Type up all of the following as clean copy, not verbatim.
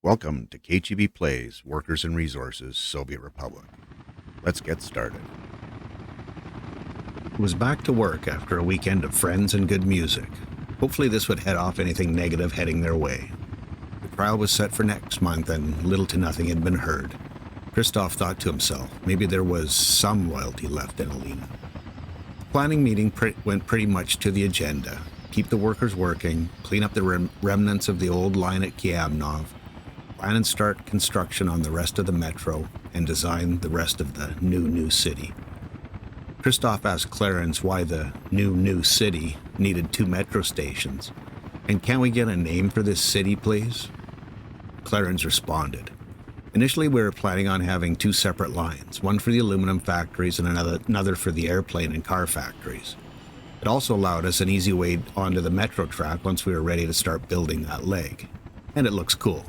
Welcome to kcheebplays, Workers and Resources, Soviet Republic. Let's get started. It was back to work after a weekend of friends and good music. Hopefully this would head off anything negative heading their way. The trial was set for next month and little to nothing had been heard. Christoph thought to himself, maybe there was some loyalty left in Alina. The planning meeting went pretty much to the agenda. Keep the workers working, clean up the remnants of the old line at Kiamnov, plan and start construction on the rest of the metro, and design the rest of the new city. Christoph asked Clarence why the new city needed 2 metro stations. And can we get a name for this city, please? Clarence responded. Initially, we were planning on having 2 separate lines, one for the aluminum factories and another for the airplane and car factories. It also allowed us an easy way onto the metro track once we were ready to start building that leg. And it looks cool.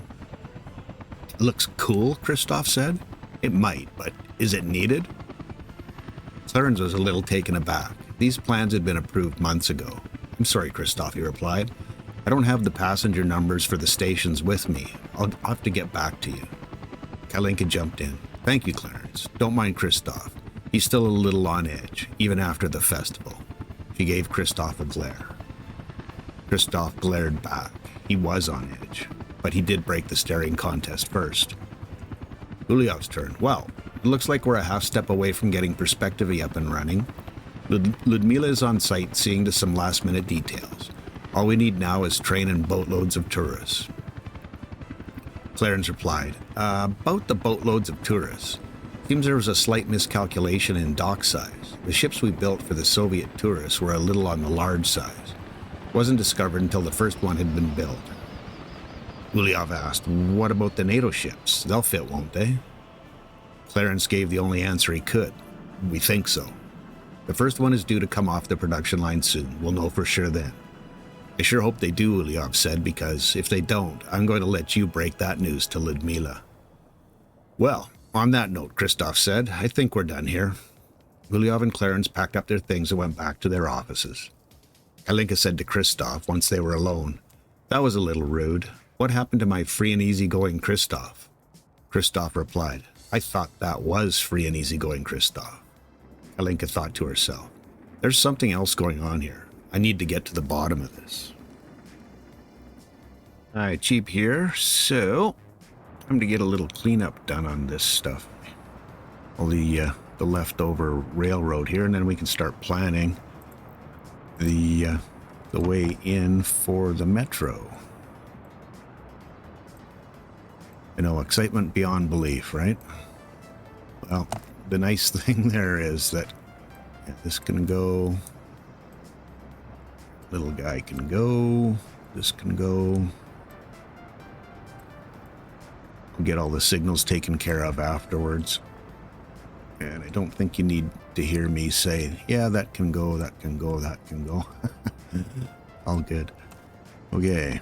It looks cool, Christoph said. It might, but is it needed? Clarence was a little taken aback. These plans had been approved months ago. I'm sorry, Christoph, he replied. I don't have the passenger numbers for the stations with me. I'll have to get back to you. Kalinka jumped in. Thank you, Clarence. Don't mind Christoph. He's still a little on edge, even after the festival. She gave Christoph a glare. Christoph glared back. He was on edge, but he did break the staring contest first. Uliov's turn. Well, it looks like we're a half step away from getting Perspectivy up and running. Ludmila is on site seeing to some last-minute details. All we need now is train and boatloads of tourists. Clarence replied, about the boatloads of tourists. Seems there was a slight miscalculation in dock size. The ships we built for the Soviet tourists were a little on the large size. It wasn't discovered until the first one had been built. Uliov asked, what about the NATO ships? They'll fit, won't they? Clarence gave the only answer he could. We think so. The first one is due to come off the production line soon. We'll know for sure then. I sure hope they do, Uliov said, because if they don't, I'm going to let you break that news to Ludmila. Well, on that note, Christoph said, I think we're done here. Uliov and Clarence packed up their things and went back to their offices. Kalinka said to Christoph once they were alone, that was a little rude. What happened to my free and easygoing Christoph? Christoph replied, I thought that was free and easygoing Christoph. Kalinka thought to herself, there's something else going on here. I need to get to the bottom of this. Hi, Cheap here. So, time to get a little cleanup done on this stuff. All the leftover railroad here, and then we can start planning the way in for the metro. You know, excitement beyond belief, right? Well, the nice thing there is that this can go, little guy can go, this can go. We'll get all the signals taken care of afterwards. And I don't think you need to hear me say, yeah, that can go, that can go, that can go. All good. Okay.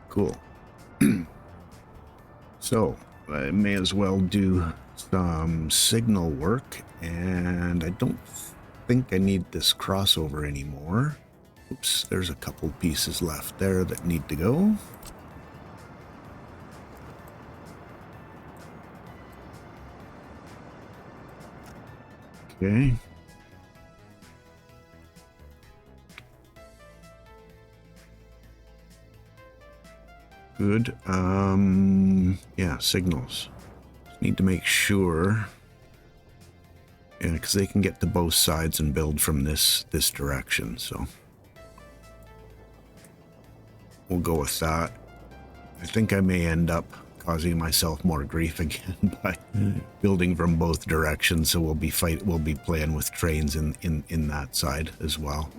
Cool. So, I may as well do some signal work, and I don't think I need this crossover anymore. Oops, there's a couple pieces left there that need to go. Okay. Good. Yeah, signals. Just need to make sure. Yeah, because they can get to both sides and build from this direction, so we'll go with that. I think I may end up causing myself more grief again by building from both directions, so we'll be playing with trains in that side as well.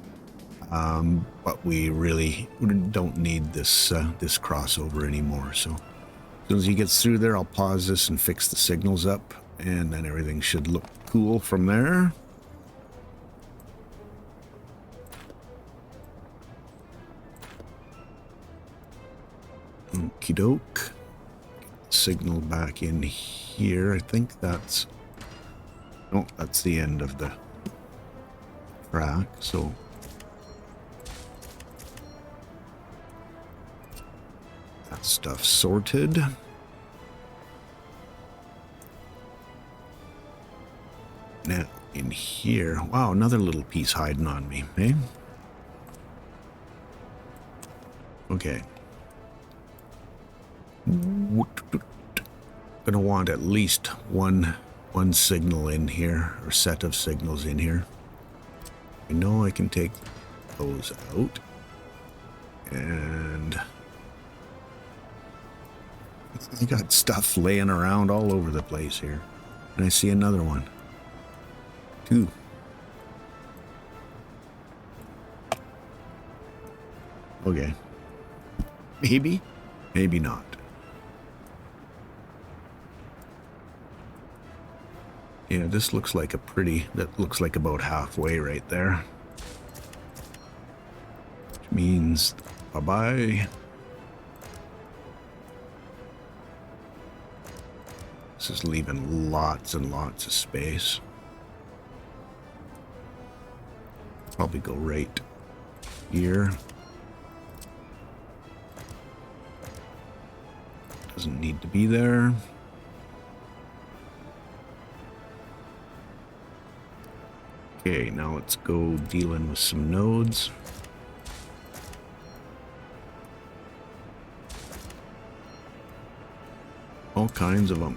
But we really don't need this crossover anymore. So as soon as he gets through there, I'll pause this and fix the signals up, and then everything should look cool from there. Okie doke. Signal back in here. I think that's... Oh, that's the end of the track, so that stuff sorted. Now in here, wow, another little piece hiding on me, eh? Okay. Gonna want at least one signal in here, or set of signals in here. I know I can take those out. And I got stuff laying around all over the place here. And I see another one. 2. Okay. Maybe, maybe not. Yeah, this looks like that looks like about halfway right there. Which means bye-bye. This is leaving lots and lots of space. Probably go right here. Doesn't need to be there. Okay, now let's go dealing with some nodes. All kinds of them.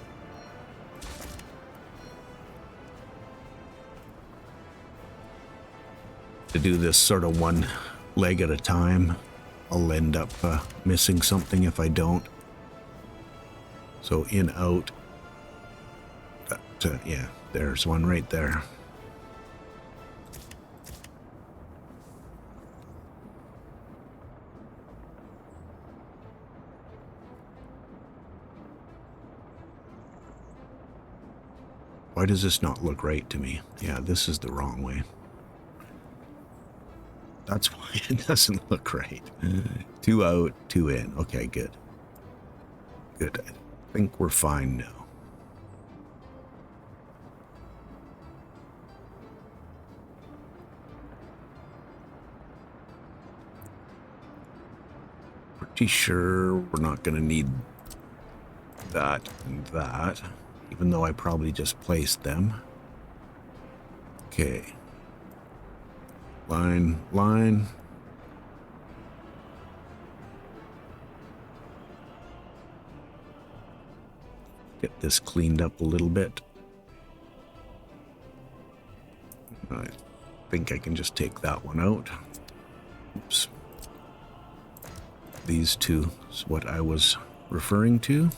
To do this sort of one leg at a time, I'll end up missing something if I don't. So in, out. Yeah, there's one right there. Why does this not look right to me? Yeah, this is the wrong way. That's why it doesn't look right. 2 out, 2 in. Okay, good. Good. I think we're fine now. Pretty sure we're not going to need that and that, even though I probably just placed them. Okay. Line, line. Get this cleaned up a little bit. I think I can just take that one out. Oops. These two is what I was referring to.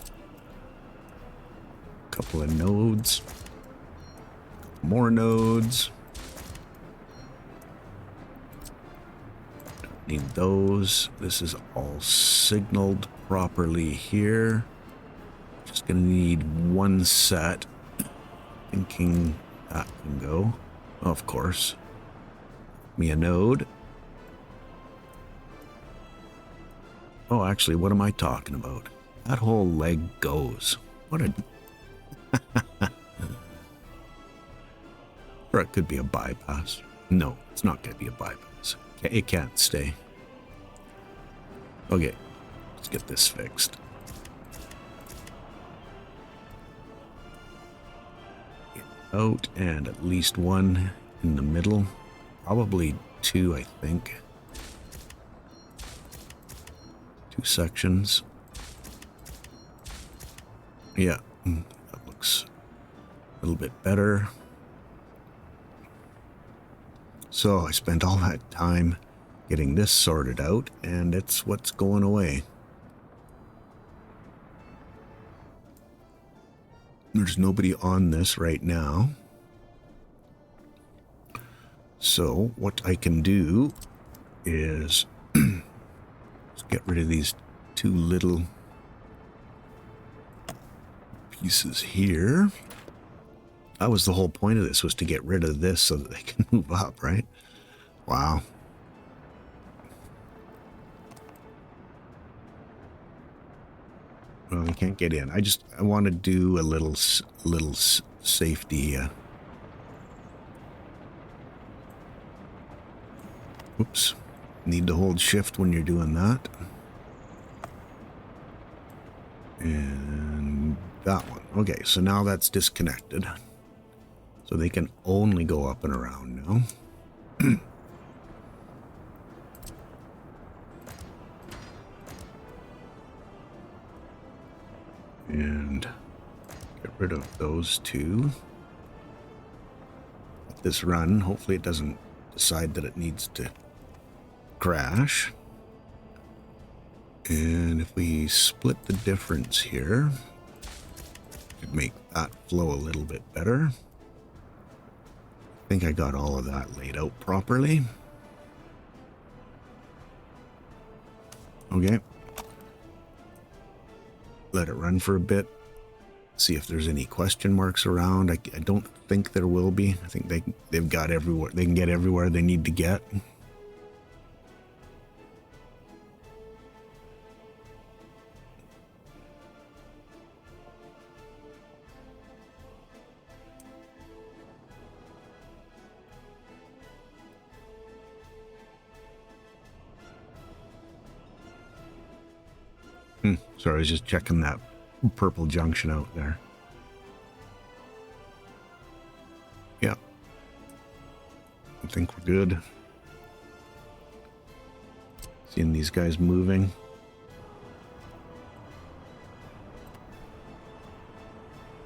Couple of nodes. More nodes. Don't need those. This is all signaled properly here. Just gonna need one set. Thinking that can go. Of course. Me a node. Oh, actually, what am I talking about? That whole leg goes. What a... Or it could be a bypass. No, it's not going to be a bypass. It can't stay. Okay, let's get this fixed. Get out, and at least one in the middle. Probably 2, I think. 2 sections. Yeah, that looks a little bit better. So I spent all that time getting this sorted out, and it's what's going away. There's nobody on this right now. So what I can do is just get rid of these 2 little pieces here. That was the whole point of this, was to get rid of this so that they can move up, right? Wow. Well, we can't get in. I want to do a little safety Oops. Need to hold shift when you're doing that. And that one. Okay, so now that's disconnected. So they can only go up and around now. And get rid of those two. Let this run. Hopefully it doesn't decide that it needs to crash. And if we split the difference here, could make that flow a little bit better. I think I got all of that laid out properly. Okay. Let it run for a bit. See if there's any question marks around. I don't think there will be. I think they've got everywhere. They can get everywhere they need to get. Sorry, I was just checking that purple junction out there. Yeah. I think we're good. Seeing these guys moving.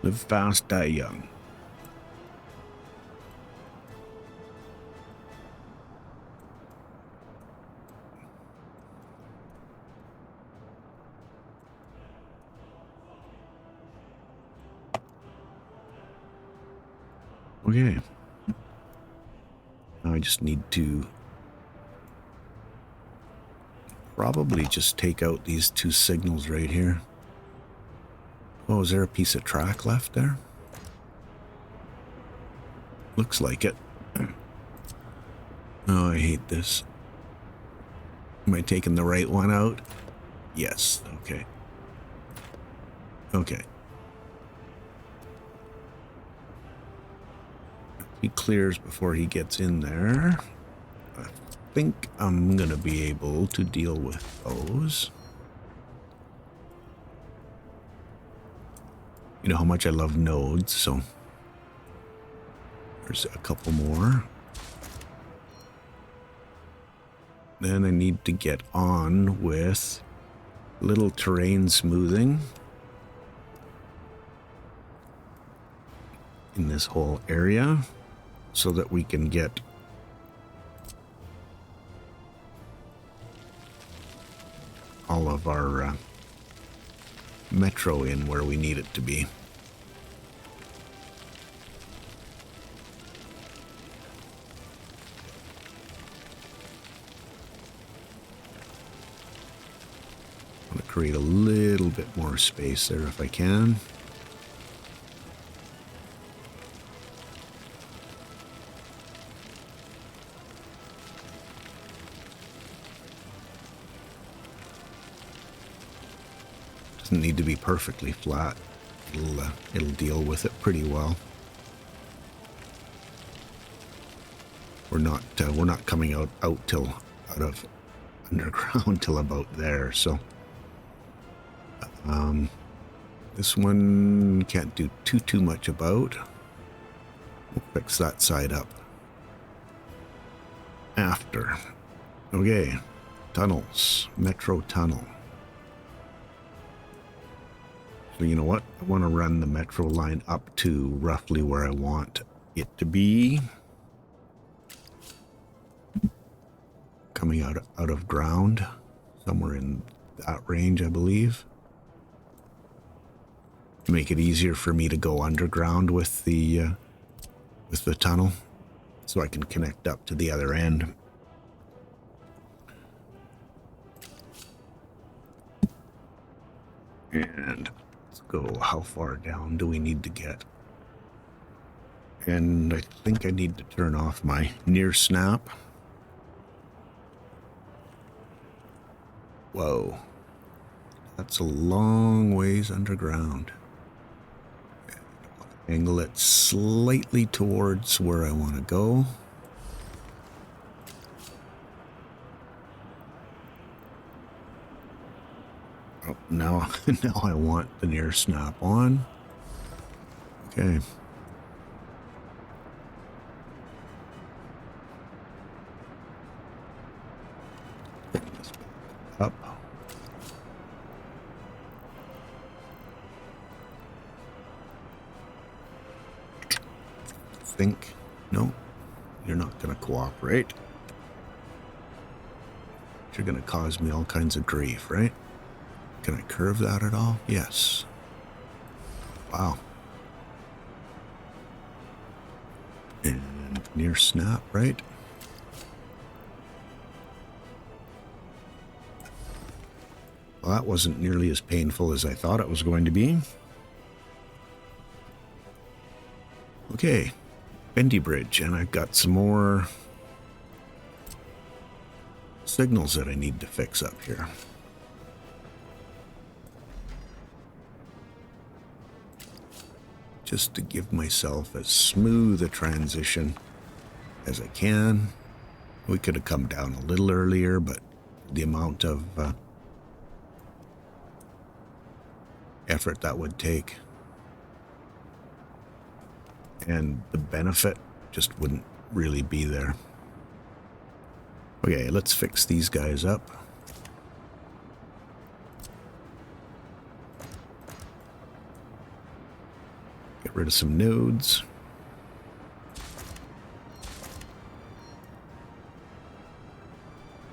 Live fast, die young. Okay. Now I just need to probably just take out these two signals right here. Oh, is there a piece of track left there? Looks like it. Oh, I hate this. Am I taking the right one out? Yes. Okay. Okay. He clears before he gets in there. I think I'm going to be able to deal with those. You know how much I love nodes, so there's a couple more. Then I need to get on with little terrain smoothing in this whole area so that we can get all of our metro in where we need it to be. I'm going to create a little bit more space there if I can. Doesn't need to be perfectly flat. It'll deal with it pretty well. We're not coming out of underground till about there. So this one can't do too much about. We'll fix that side up after. Okay, tunnels, metro tunnel. So you know what? I want to run the metro line up to roughly where I want it to be. Coming out of ground, somewhere in that range, I believe. To make it easier for me to go underground with the tunnel, so I can connect up to the other end. And let's go. How far down do we need to get? And I think I need to turn off my near snap. Whoa. That's a long ways underground. Angle it slightly towards where I want to go. now I want the near snap on. Okay. Pick this back up. Think. No, you're not going to cooperate. You're going to cause me all kinds of grief, right? Can I curve that at all? Yes. Wow. And near snap, right? Well, that wasn't nearly as painful as I thought it was going to be. Okay, bendy bridge, and I've got some more signals that I need to fix up here. Just to give myself as smooth a transition as I can. We could have come down a little earlier, but the amount of effort that would take and the benefit just wouldn't really be there. Okay, let's fix these guys up. Get rid of some nodes.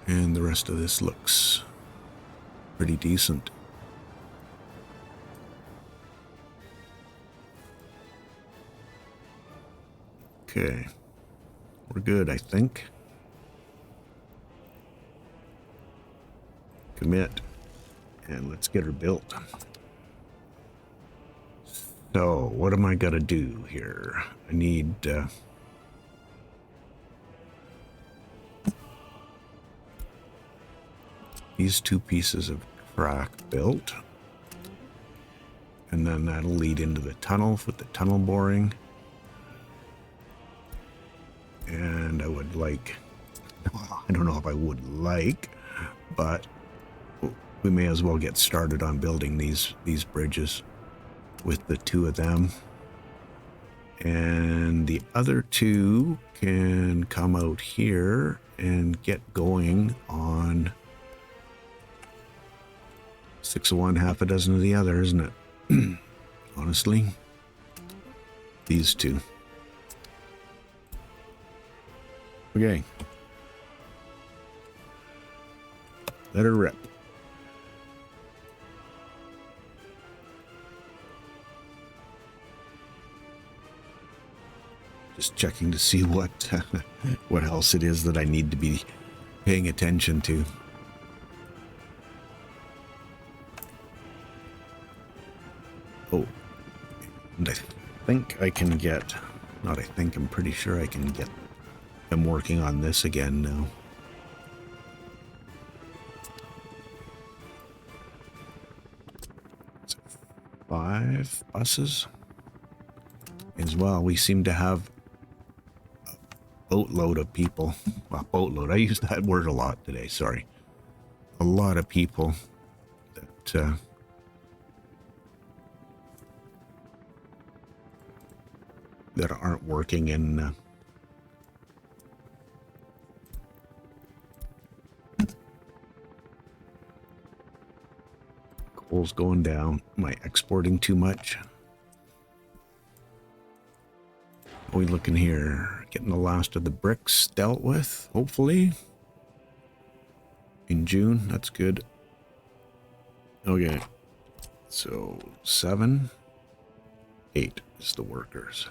And the rest of this looks pretty decent. Okay, we're good, I think. Commit, and let's get her built. So, what am I gonna do here? I need these two pieces of track built, and then that'll lead into the tunnel with the tunnel boring. And I would like, I don't know if I would like, but we may as well get started on building these bridges with the two of them. And the other two can come out here and get going on 6 of one, half a dozen of the other, isn't it? Honestly, these two. Okay. Let her rip. Just checking to see what what else it is that I need to be paying attention to. Oh, and I think I can get, not I think, I'm pretty sure I can get them working on this again now. So 5 buses as well. We seem to have a boatload of people. Well, boatload, I used that word a lot today, sorry. A lot of people that that aren't working in coal's going down. Am I exporting too much? What are we looking here? Getting the last of the bricks dealt with, hopefully. In June, that's good. Okay. So 7, 8 is the workers.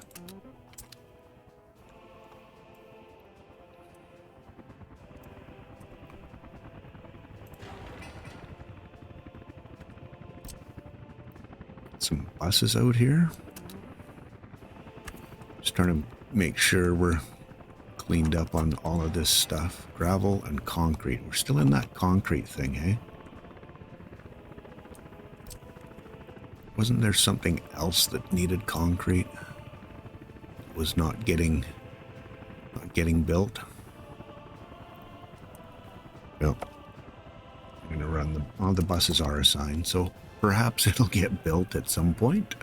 Some buses out here. Just trying to make sure we're cleaned up on all of this stuff. Gravel and concrete. We're still in that concrete thing, eh? Wasn't there something else that needed concrete? It was not getting built? Well, I'm gonna run the buses are assigned, so perhaps it'll get built at some point.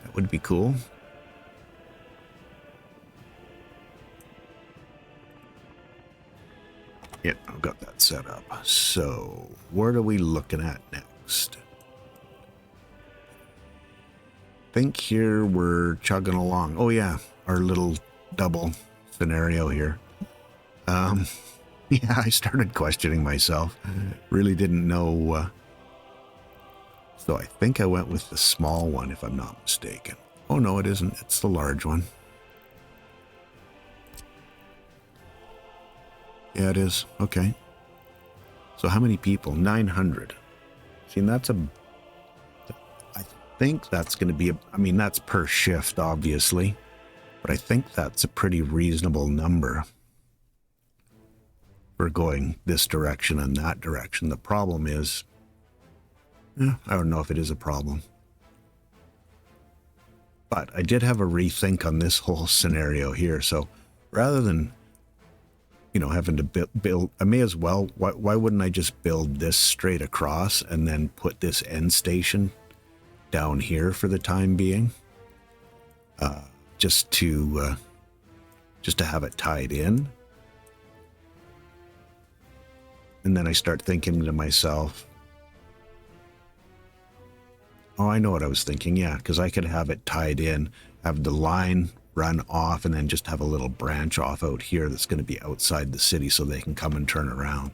That would be cool. Yeah, I've got that set up. So what are we looking at next? I think here we're chugging along. Oh yeah, our little double scenario here. Yeah, I started questioning myself. Really didn't know. So I think I went with the small one, if I'm not mistaken. Oh no, it isn't. It's the large one. Yeah, it is. Okay. So how many people? 900. See, that's I think that's going to be I mean, that's per shift, obviously. But I think that's a pretty reasonable number for going this direction and that direction. The problem is, I don't know if it is a problem. But I did have a rethink on this whole scenario here. So rather than, having to build, I may as well, why wouldn't I just build this straight across and then put this end station down here for the time being? Just to have it tied in. And then I start thinking to myself, oh, I know what I was thinking. Yeah, because I could have it tied in, have the line run off, and then just have a little branch off out here that's going to be outside the city so they can come and turn around.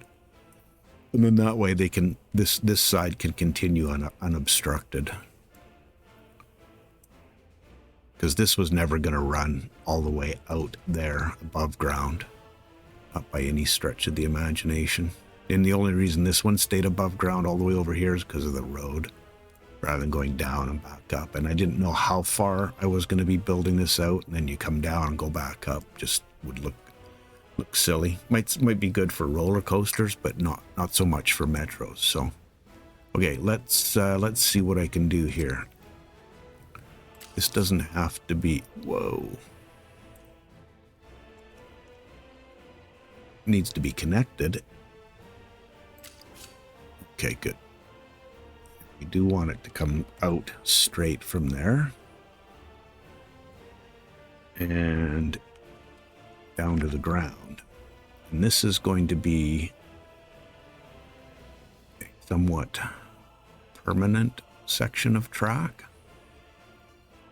And then that way they can, this side can continue unobstructed. Because this was never going to run all the way out there above ground. Not by any stretch of the imagination. And the only reason this one stayed above ground all the way over here is because of the road, rather than going down and back up. And I didn't know how far I was going to be building this out, and then you come down and go back up. Just would look silly. Might be good for roller coasters, but not so much for metros. So, okay, let's see what I can do here. This doesn't have to be. Whoa. Needs to be connected. Okay, good. We do want it to come out straight from there. And down to the ground. And this is going to be a somewhat permanent section of track.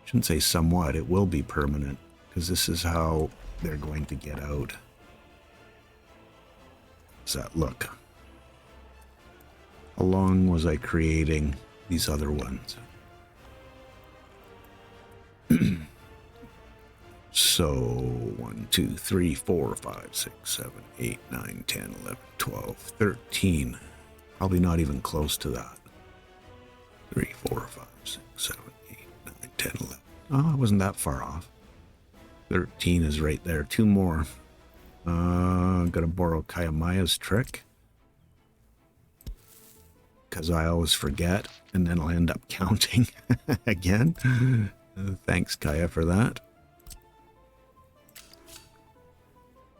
Shouldn't say somewhat, it will be permanent, because this is how they're going to get out. Does that look? How long was I creating these other ones? So 1, 2, 3, 4, 5, 6, 7, 8, 9, 10, 11, 12, 13. Probably not even close to that. 3, 4, 5, 6, 7, 8, 9, 10, 11. Oh, I wasn't that far off. 13 is right there. 2 more. I'm going to borrow Kayamaya's trick, because I always forget, and then I'll end up counting again. Thanks, Kaya, for that.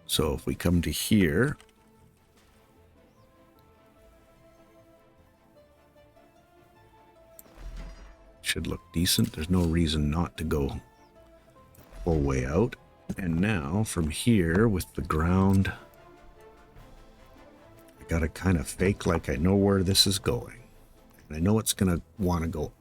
So if we come to here, should look decent. There's no reason not to go full way out. And now from here with the ground, I gotta kind of fake like I know where this is going. And I know it's gonna want to go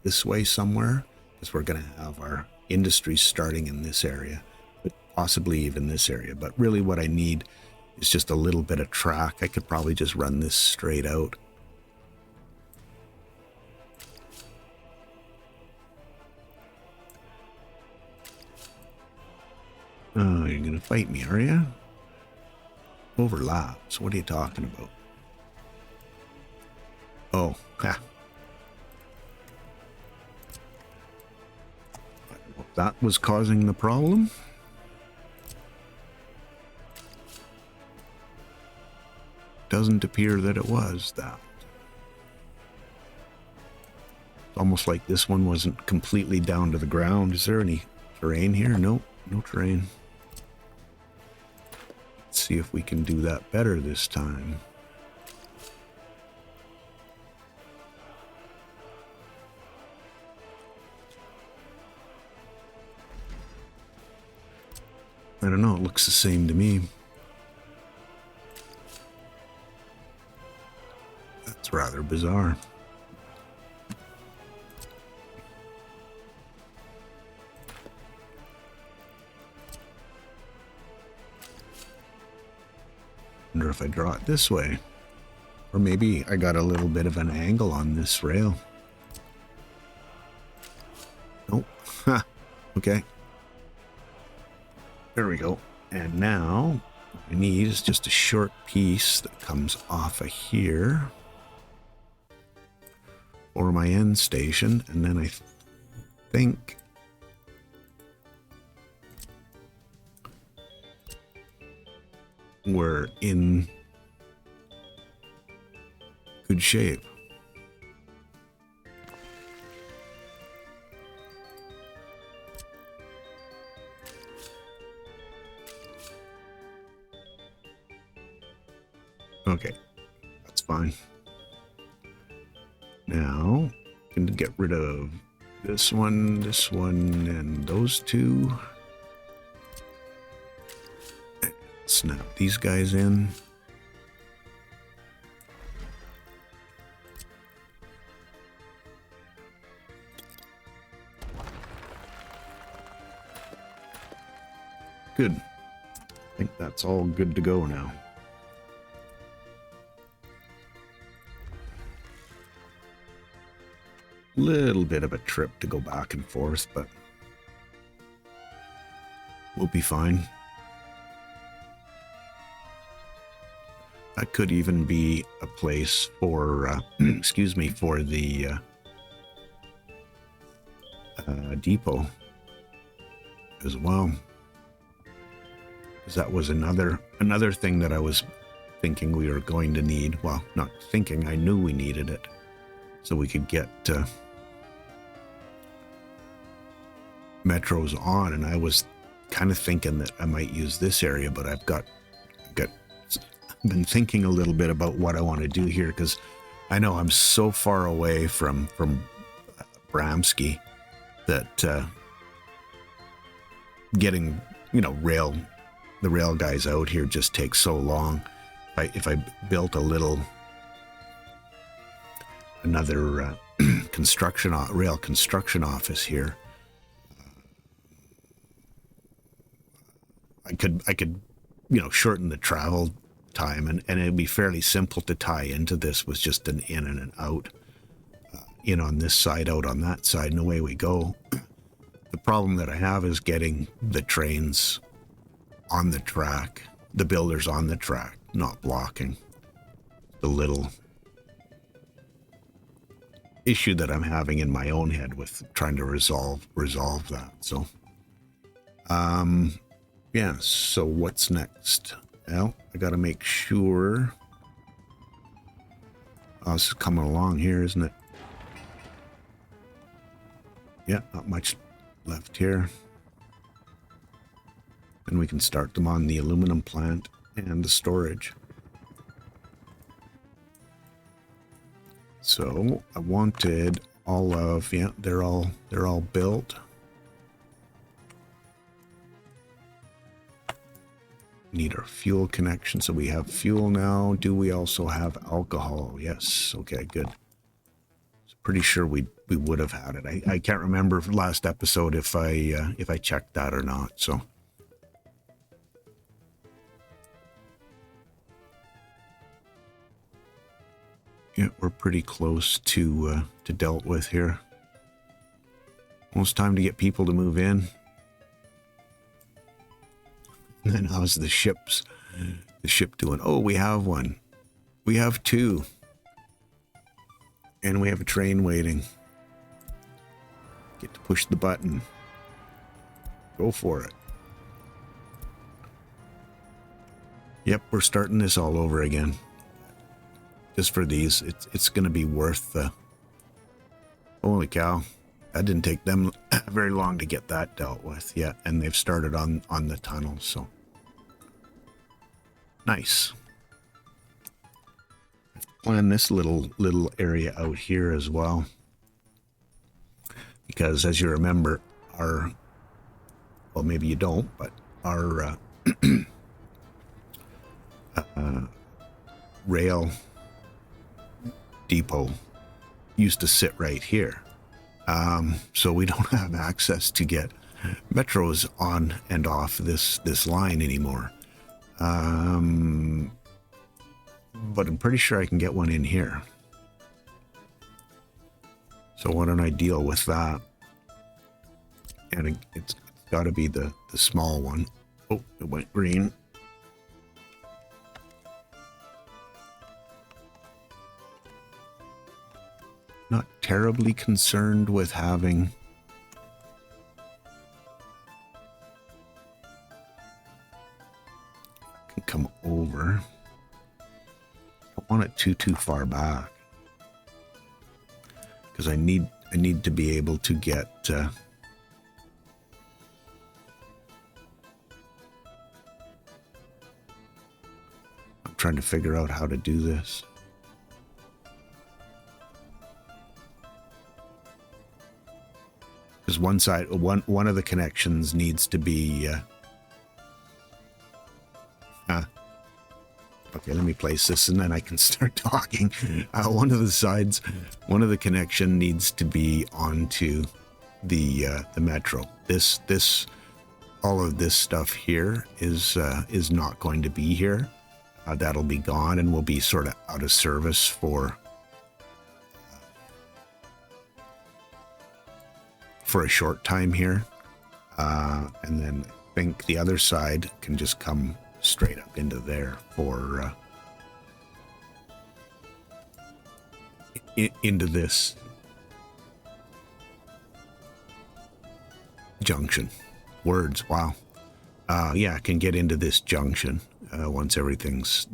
this way somewhere, because we're gonna have our industry starting in this area, but possibly even this area. But really what I need is just a little bit of track. I could probably just run this straight out. Oh, you're going to fight me, are you? Overlaps. What are you talking about? Oh, ha. That was causing the problem. Doesn't appear that it was that. It's almost like this one wasn't completely down to the ground. Is there any terrain here? Nope, no terrain. Let's see if we can do that better this time. don't know. It looks the same to me. That's rather bizarre. Wonder if I draw it this way. Or maybe I got a little bit of an angle on this rail. Nope. Ha. Okay. There we go. And now what I need is just a short piece that comes off of here for my end station. And then I think we're in good shape. Okay, that's fine. Now, I can get rid of this one, and those two. Snap these guys in. Good. I think that's all good to go now. Little bit of a trip to go back and forth, but we'll be fine. That could even be a place for, excuse me, for the depot as well. Because that was another thing that I was thinking we were going to need. Well, not thinking, I knew we needed it. So we could get metros on, and I was kind of thinking that I might use this area, but I've been thinking a little bit about what I want to do here, because I know I'm so far away from Bramsky that getting, you know, the rail guys out here just takes so long. If I built another rail construction office here, I could, you know, shorten the travel time, and it'd be fairly simple to tie into this with just an in and an out, in on this side, out on that side, and away we go. The problem that I have is getting the trains on the track, the builders on the track, not blocking. The little issue that I'm having in my own head with trying to resolve that. So, yeah, so what's next? Well, I got to make sure. Oh, this is coming along here, isn't it? Yeah, not much left here. And we can start them on the aluminum plant and the storage. So I wanted all of, yeah, they're all built. Need our fuel connection, so we have fuel now. Do we also have alcohol? Yes. Okay, good. Pretty sure we would have had it. I can't remember last episode if I checked that or not. So yeah, we're pretty close to dealt with here. Almost time to get people to move in. And then how's the ship doing? Oh, we have one. We have two. And we have a train waiting. Get to push the button. Go for it. Yep, we're starting this all over again. Just for these, it's going to be worth the... Holy cow. That didn't take them very long to get that dealt with. Yeah, and they've started on the tunnel, so... Nice. Plan this little area out here as well. Because as you remember, well, maybe you don't, but our rail depot used to sit right here. So we don't have access to get metros on and off this line anymore. But I'm pretty sure I can get one in here. So why don't I deal with that? And it's got to be the small one. Oh, it went green. Not terribly concerned with having can come over. I don't want it too far back because I need to be able to get I'm trying to figure out how to do this. Because one of the connections needs to be okay, let me place this and then I can start talking. One of the connection needs to be onto the metro. All of this stuff here is not going to be here. That'll be gone and will be sort of out of service for a short time here. And then I think the other side can just come straight up into there for into this junction. Words, wow. Yeah, I can get into this junction once everything's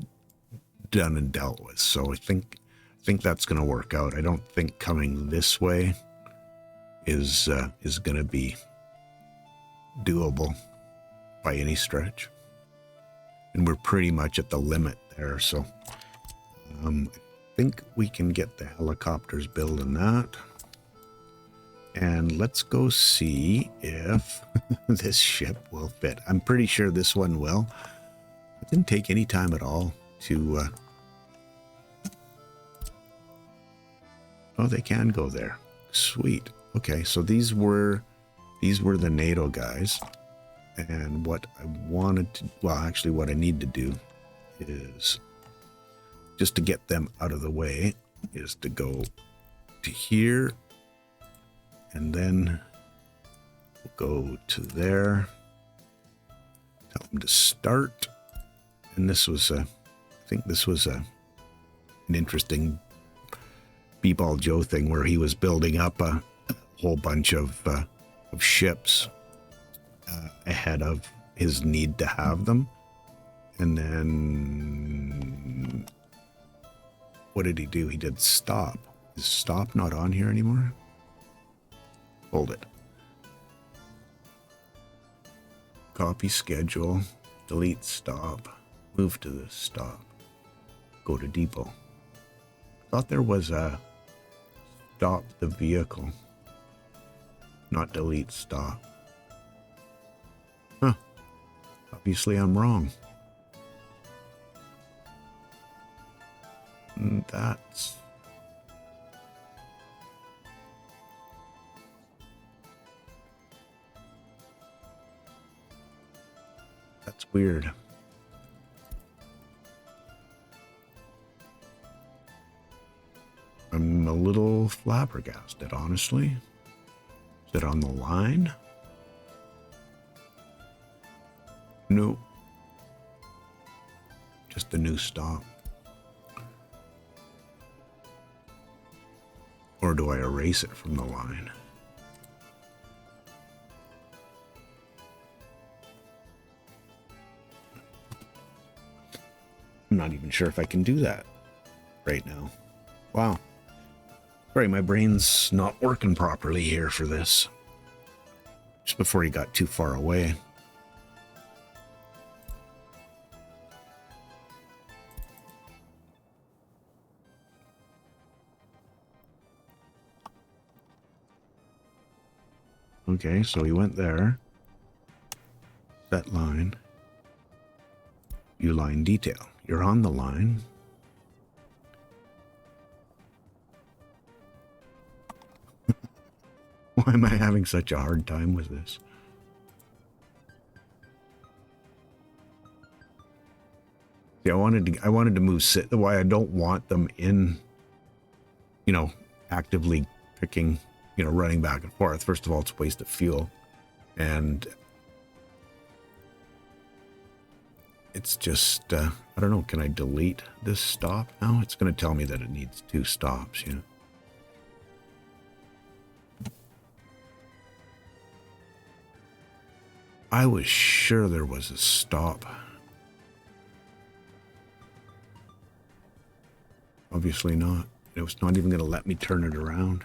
done and dealt with. So I think that's going to work out. I don't think coming this way is going to be doable by any stretch. And we're pretty much at the limit there, so I think we can get the helicopters building that. And let's go see if this ship will fit. I'm pretty sure this one will. It didn't take any time at all to... Oh, they can go there. Sweet. Okay, so these were the NATO guys. And what I wanted to... Well, actually, what I need to do is... Just to get them out of the way, is to go to here. And then we'll go to there. Tell them to start. And this was I think this was an interesting B-Ball Joe thing where he was building up a whole bunch of ships ahead of his need to have them. And then what did he do? He did stop. Is stop not on here anymore? Hold it. Copy schedule, delete stop, move to the stop, go to depot. Thought there was a stop the vehicle, not delete stop. Huh. Obviously I'm wrong. That's... That's weird. I'm a little flabbergasted, honestly. Is it on the line? No. Just the new stop. Or do I erase it from the line? I'm not even sure if I can do that right now. Wow. Sorry, my brain's not working properly here for this. Just before he got too far away. Okay, so he went there. Set line. View line detail. You're on the line. Why am I having such a hard time with this? See, I wanted to move sit. Why I don't want them in, you know, actively picking, you know, running back and forth. First of all, it's a waste of fuel. And it's just, I don't know, can I delete this stop now? It's going to tell me that it needs 2 stops, you know. I was sure there was a stop. Obviously not. It was not even going to let me turn it around.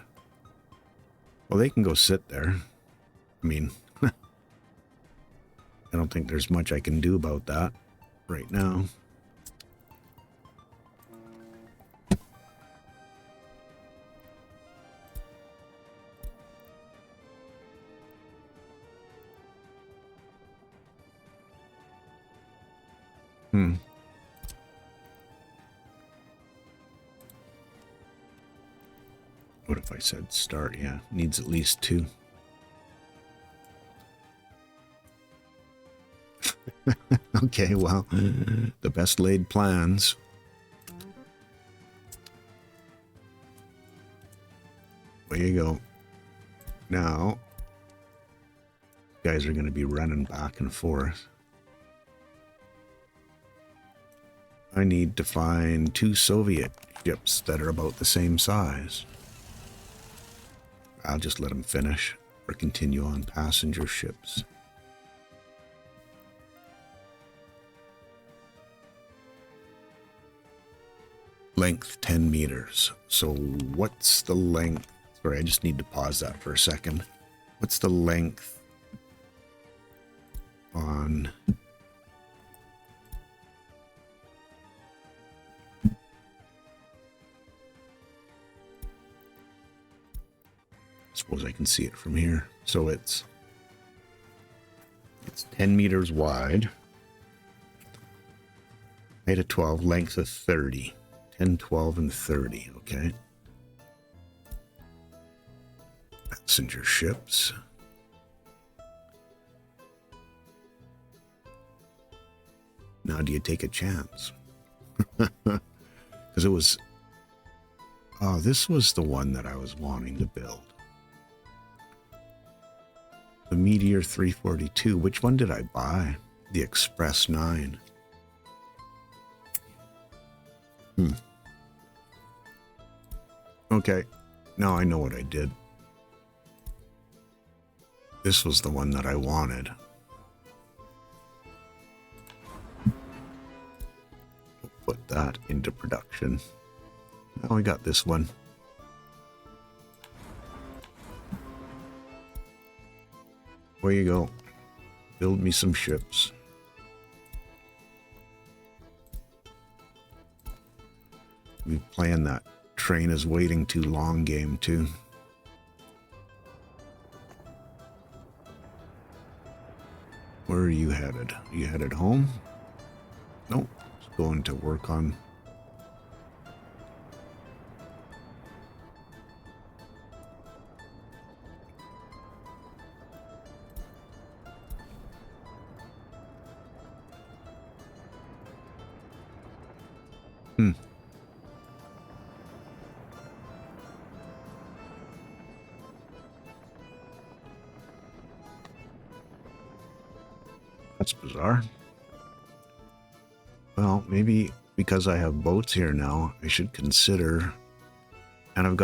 Well, they can go sit there. I mean, I don't think there's much I can do about that right now. What if I said start? Yeah, needs at least 2. Okay, well, the best laid plans. There you go. Now, guys are going to be running back and forth. I need to find 2 Soviet ships that are about the same size. I'll just let them finish or continue on passenger ships. Length 10 meters. So what's the length? Sorry, I just need to pause that for a second. What's the length on... Suppose I can see it from here. So it's 10 meters wide, height of 12, length of 30. 10, 12, and 30, okay. Passenger ships. Now, do you take a chance? Because it was... Oh, this was the one that I was wanting to build. The Meteor 342. Which one did I buy? The Express 9. Okay. Now I know what I did. This was the one that I wanted. We'll put that into production. Now we got this one. Where you go? Build me some ships. We playing that train is waiting too long game too. Where are you headed? Are you headed home? Nope. Just going to work on... That's bizarre. Well, maybe because I have boats here now, I should consider... And I'm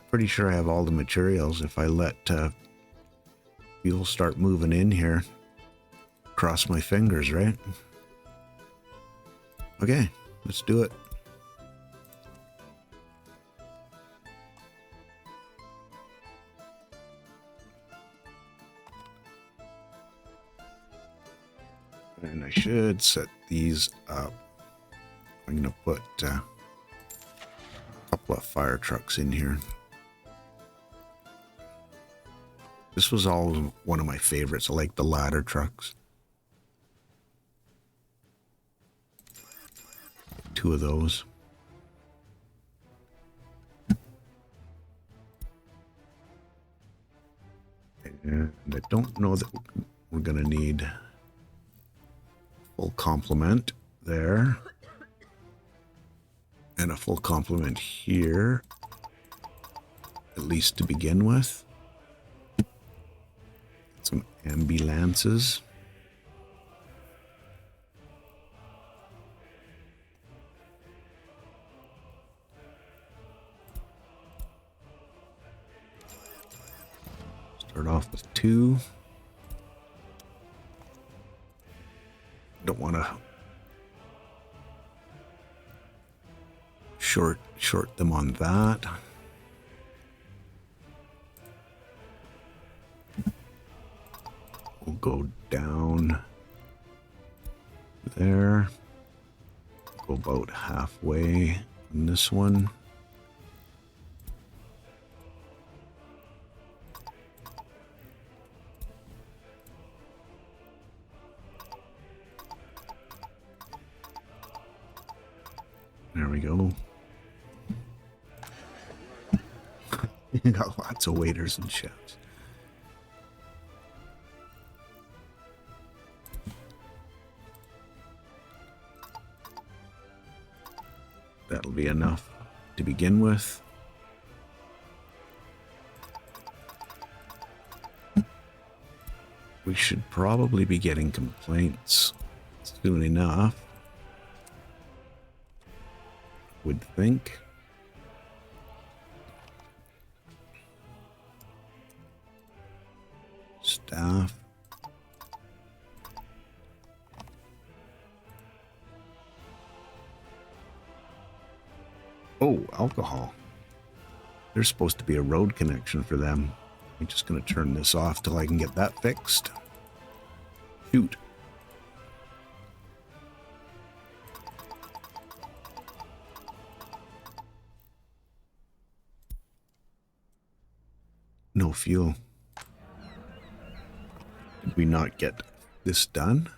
pretty sure I have all the materials. If I let fuel start moving in here, cross my fingers, right? Okay, let's do it. And I should set these up. I'm going to put a couple of fire trucks in here. This was all one of my favorites. I like the ladder trucks. 2 of those. And I don't know that we're going to need full complement there. And a full complement here, at least to begin with. Some ambulances. Start off with 2. Don't want to short them on that. We'll go down there. Go about halfway on this one. There we go. You got lots of waiters and chefs. That'll be enough to begin with. We should probably be getting complaints soon enough. Would think. Staff. Oh, alcohol. There's supposed to be a road connection for them. I'm just going to turn this off till I can get that fixed. Shoot. No fuel. Did we not get this done?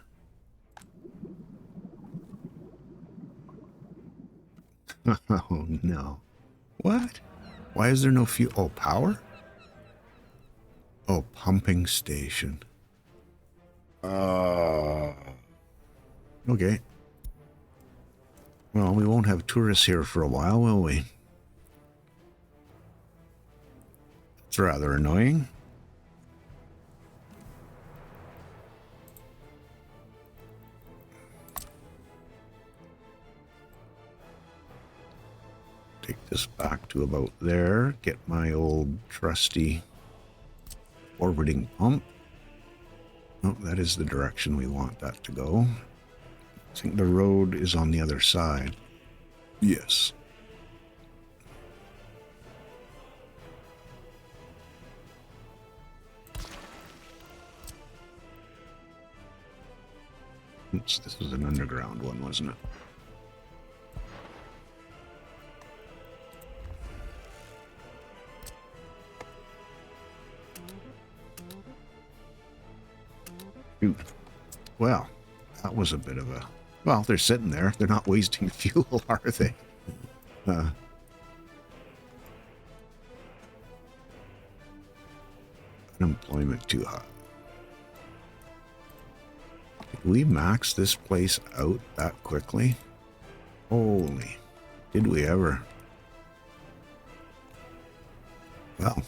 Oh, no. What? Why is there no fuel? Oh, power? Oh, pumping station. Okay. Well, we won't have tourists here for a while, will we? It's rather annoying. Take this back to about there. Get my old trusty orbiting pump. Oh, that is the direction we want that to go. I think the road is on the other side. Yes. Oops, this was an underground one, wasn't it? Shoot. Well, that was a bit of a... Well, they're sitting there. They're not wasting fuel, are they? Unemployment too high. Did we max this place out that quickly? Holy, did we ever? Well,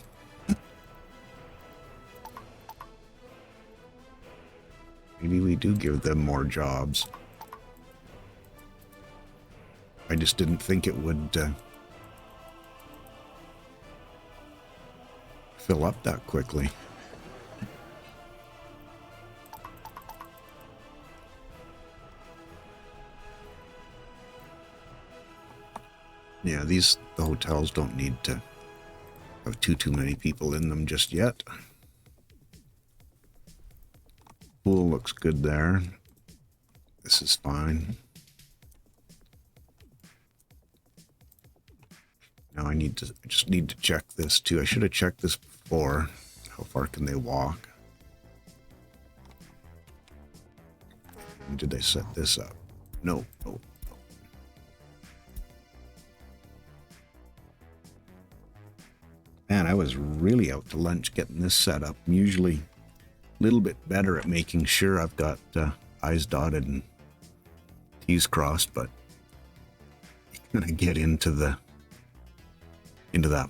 maybe we do give them more jobs. I just didn't think it would fill up that quickly. Yeah, the hotels don't need to have too many people in them just yet. Pool looks good there. This is fine. Now I just need to check this too. I should have checked this before. How far can they walk? And did they set this up? No. Man, I was really out to lunch getting this set up. I'm usually a little bit better at making sure I've got I's dotted and T's crossed, but I'm gonna get into that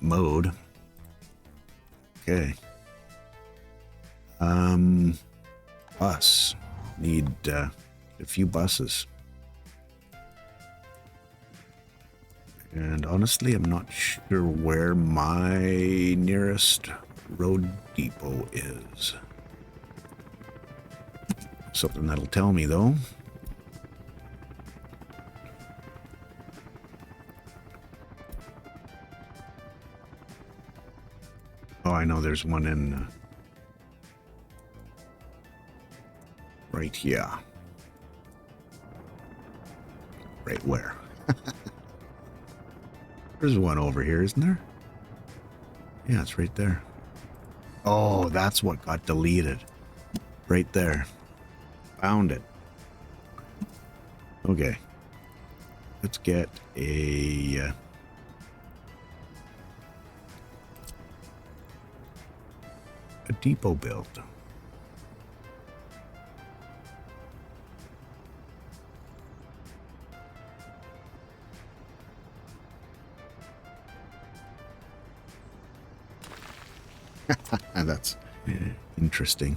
mode. Okay. Bus. Need a few buses. And honestly, I'm not sure where my nearest road depot is. Something that'll tell me, though. Oh, I know there's one in right here. Right where? There's one over here, isn't there? Yeah, it's right there. Oh, that's what got deleted. Right there. Found it. Okay. Let's get a depot built. That's interesting.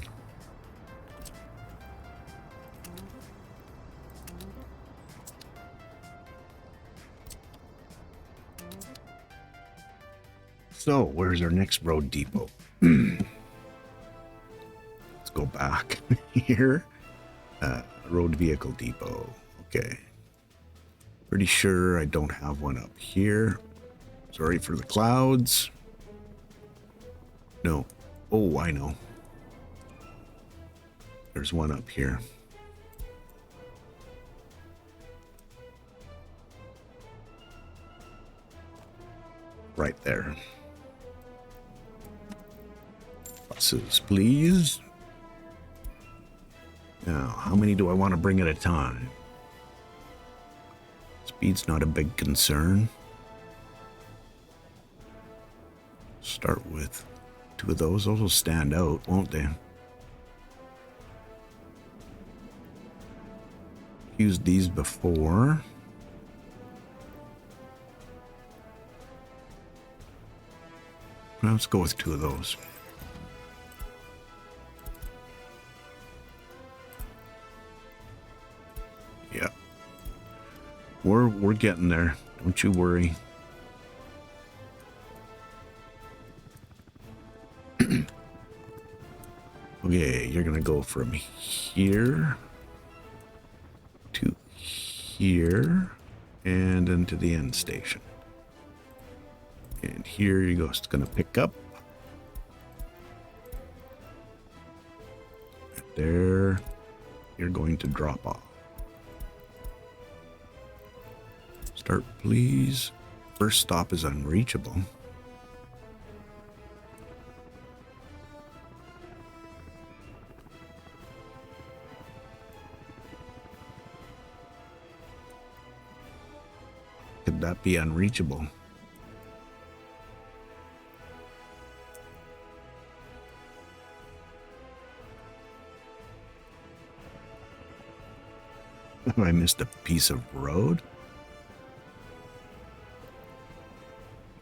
So, where's our next road depot? Let's go back here. Road vehicle depot. Okay. Pretty sure I don't have one up here. Sorry for the clouds. No. Oh, I know. There's one up here. Right there. Buses, please. Now, how many do I want to bring at a time? Speed's not a big concern. Start with 2 of those. Those will stand out, won't they? Used these before. Well, let's go with 2 of those. Yeah. We're getting there. Don't you worry. Okay, you're gonna go from here to here and into the end station. And here you go. It's gonna pick up. And there you're going to drop off. Start, please. First stop is unreachable. Could that be unreachable? Have I missed a piece of road?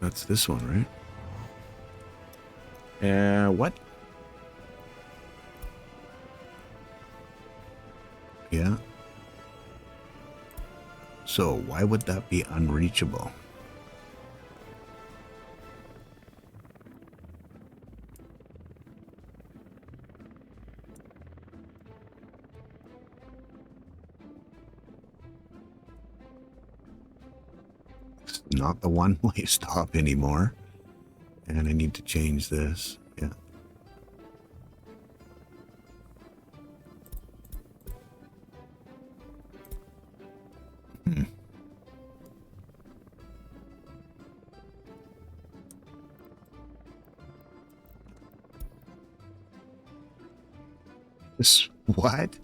That's this one, right? What? Yeah. So why would that be unreachable? It's not the one-way stop anymore. And I need to change this. Yeah. This, what?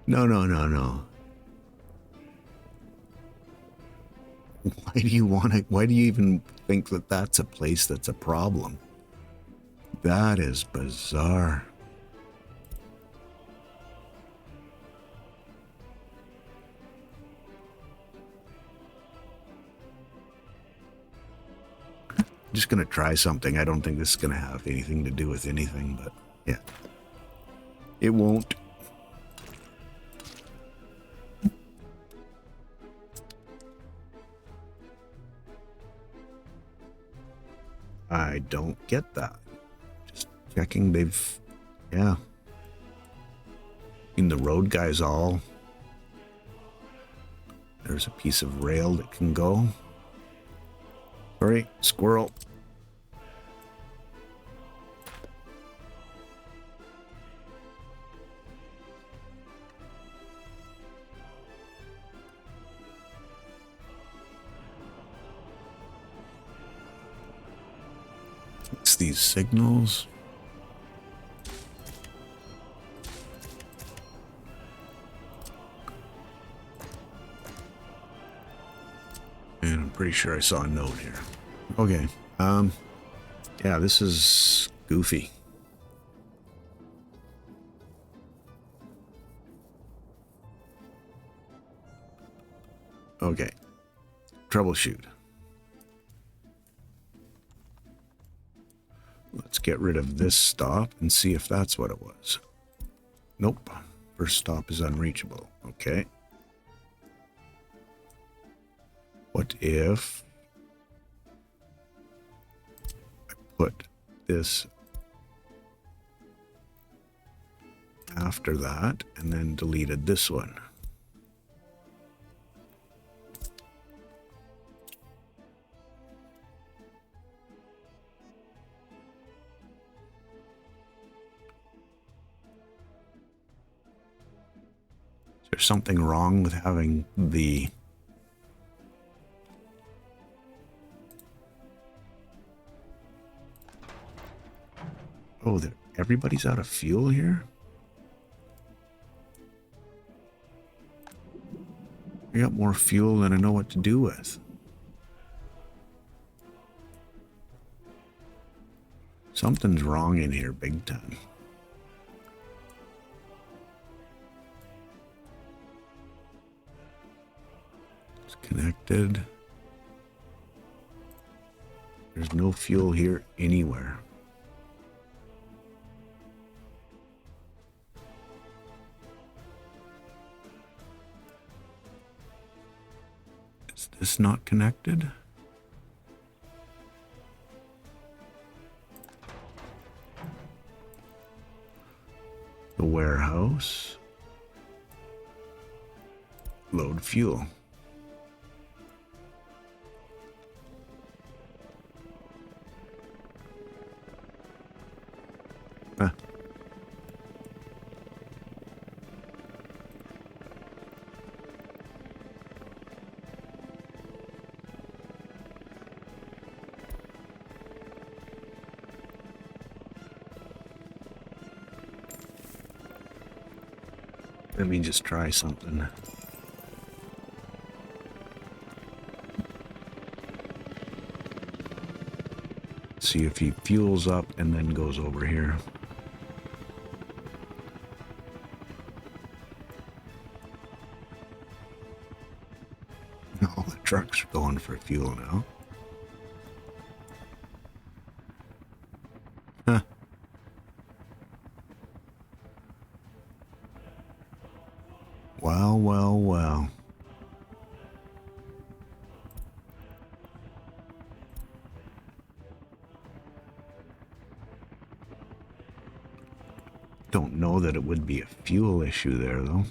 No. Why do you want to? Why do you even think that that's a place that's a problem? That is bizarre. I'm just going to try something. I don't think this is going to have anything to do with anything, but yeah. It won't. I don't get that. Just checking they've... Yeah. In the road guys all... There's a piece of rail that can go. Sorry, squirrel. It's these signals. And I'm pretty sure I saw a note here. Okay. Yeah, this is goofy. Okay. Troubleshoot. Let's get rid of this stop and see if that's what it was. Nope. First stop is unreachable. Okay. What if I put this after that and then deleted this one? Is there something wrong with having the... Oh, everybody's out of fuel here? I got more fuel than I know what to do with. Something's wrong in here big time. It's connected. There's no fuel here anywhere. Is this not connected? The warehouse. Load fuel. Ah. Let me just try something. See if he fuels up and then goes over here. No, the truck's going for fuel now. Huh. Well, well, well. Don't know that it would be a fuel issue there, though.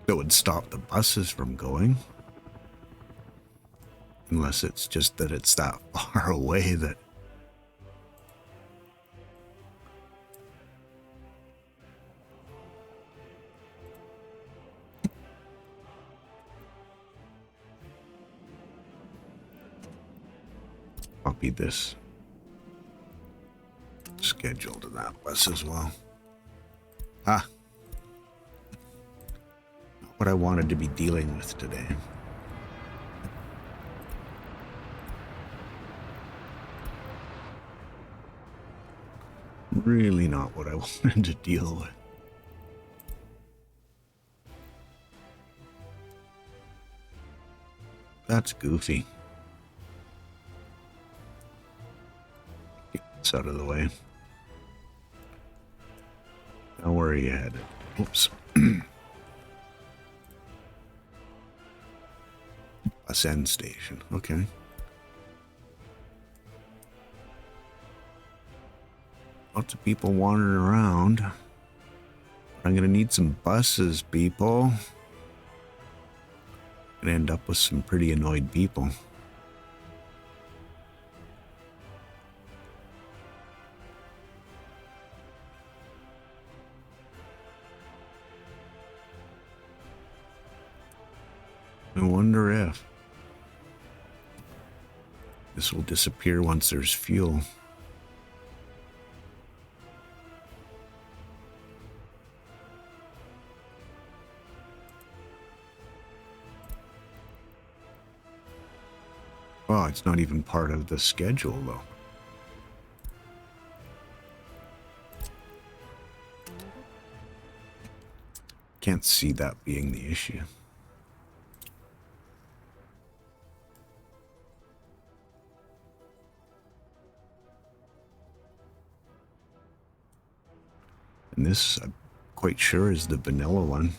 That would stop the buses from going. Unless it's just that it's that far away that... Copy this schedule to that bus as well. Ah. what I wanted to be dealing with today. Really not what I wanted to deal with. That's goofy. Get this out of the way. Now where are you headed? Oops. Bus end station. Okay. Lots of people wandering around. I'm gonna need some buses, people. Gonna end up with some pretty annoyed people. I wonder if this will disappear once there's fuel. Oh, it's not even part of the schedule, though. Can't see that being the issue. And this, I'm quite sure, is the vanilla one.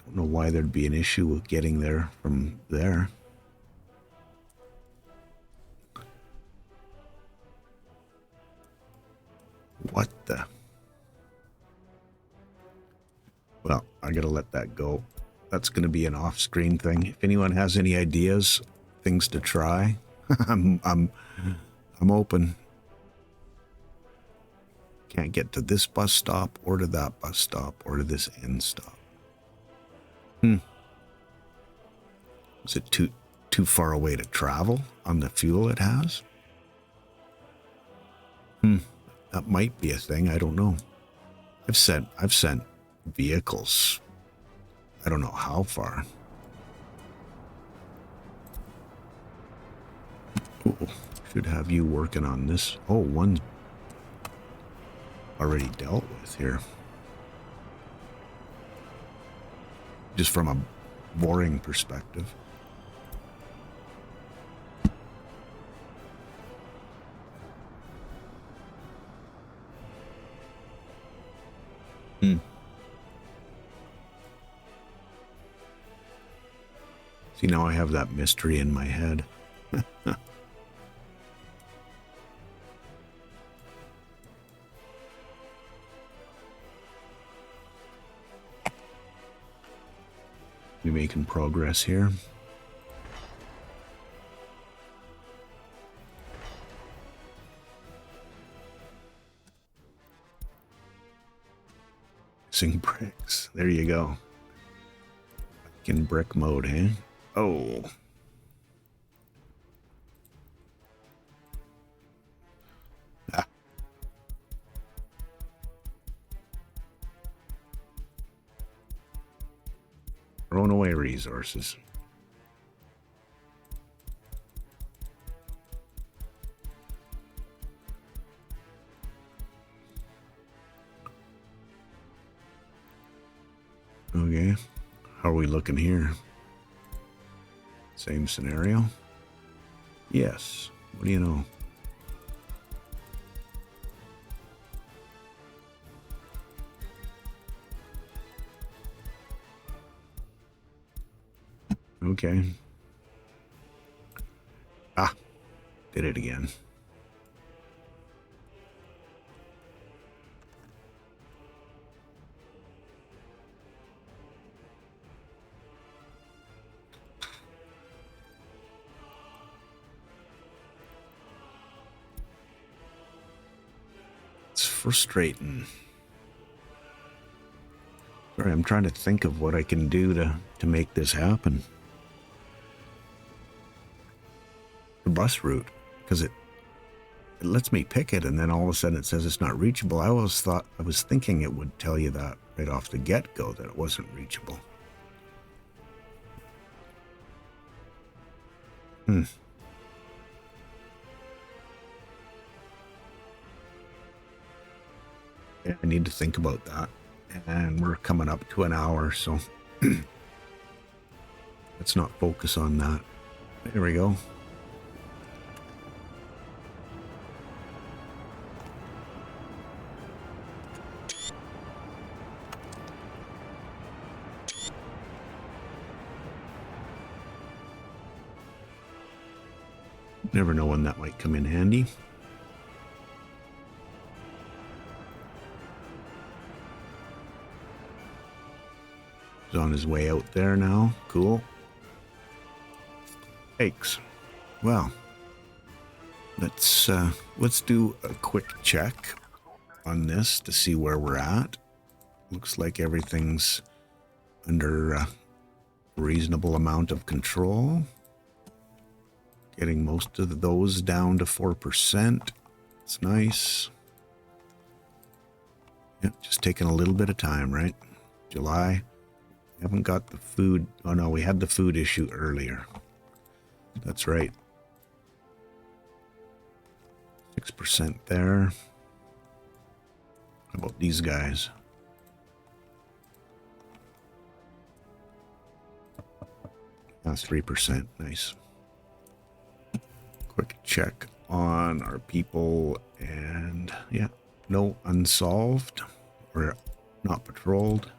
Don't know why there'd be an issue with getting there from there. What the? Well, I gotta let that go. That's gonna be an off-screen thing. If anyone has any ideas, things to try, I'm open. Can't get to this bus stop or to that bus stop or to this end stop. Is it too far away to travel on the fuel it has? That might be a thing. I don't know. I've sent vehicles. I don't know how far. Oh, should have you working on this. Oh, one's already dealt with here. Just from a boring perspective. See, now I have that mystery in my head. We making progress here. Missing bricks. There you go. Back in brick mode, eh? Oh. Ah. Throwing away resources. Okay. How are we looking here? Same scenario? Yes. What do you know? Okay. Ah, did it again. It's frustrating. Sorry, I'm trying to think of what I can do to make this happen. The bus route, because it lets me pick it, and then all of a sudden it says it's not reachable. I was thinking it would tell you that right off the get-go that it wasn't reachable. Yeah, I need to think about that. And we're coming up to an hour, so let's not focus on that. There we go. Never know when that might come in handy. He's on his way out there now. Cool. Thanks. Well, let's do a quick check on this to see where we're at. Looks like everything's under a reasonable amount of control. Getting most of those down to 4%. It's nice. Yep, just taking a little bit of time, right? July. Haven't got the food. Oh no, we had the food issue earlier. That's right. 6% there. How about these guys? That's 3%. Nice. Quick check on our people, and yeah, no unsolved or not patrolled.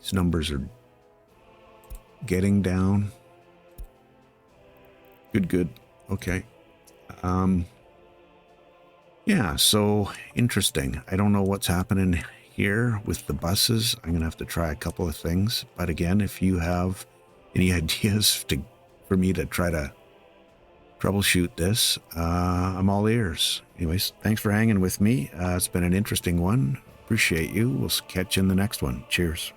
These numbers are getting down. Good. Okay. Yeah, so interesting. I don't know what's happening here with the buses. I'm going to have to try a couple of things. But again, if you have any ideas for me to try to troubleshoot this, I'm all ears. Anyways, thanks for hanging with me. It's been an interesting one. Appreciate you. We'll catch you in the next one. Cheers.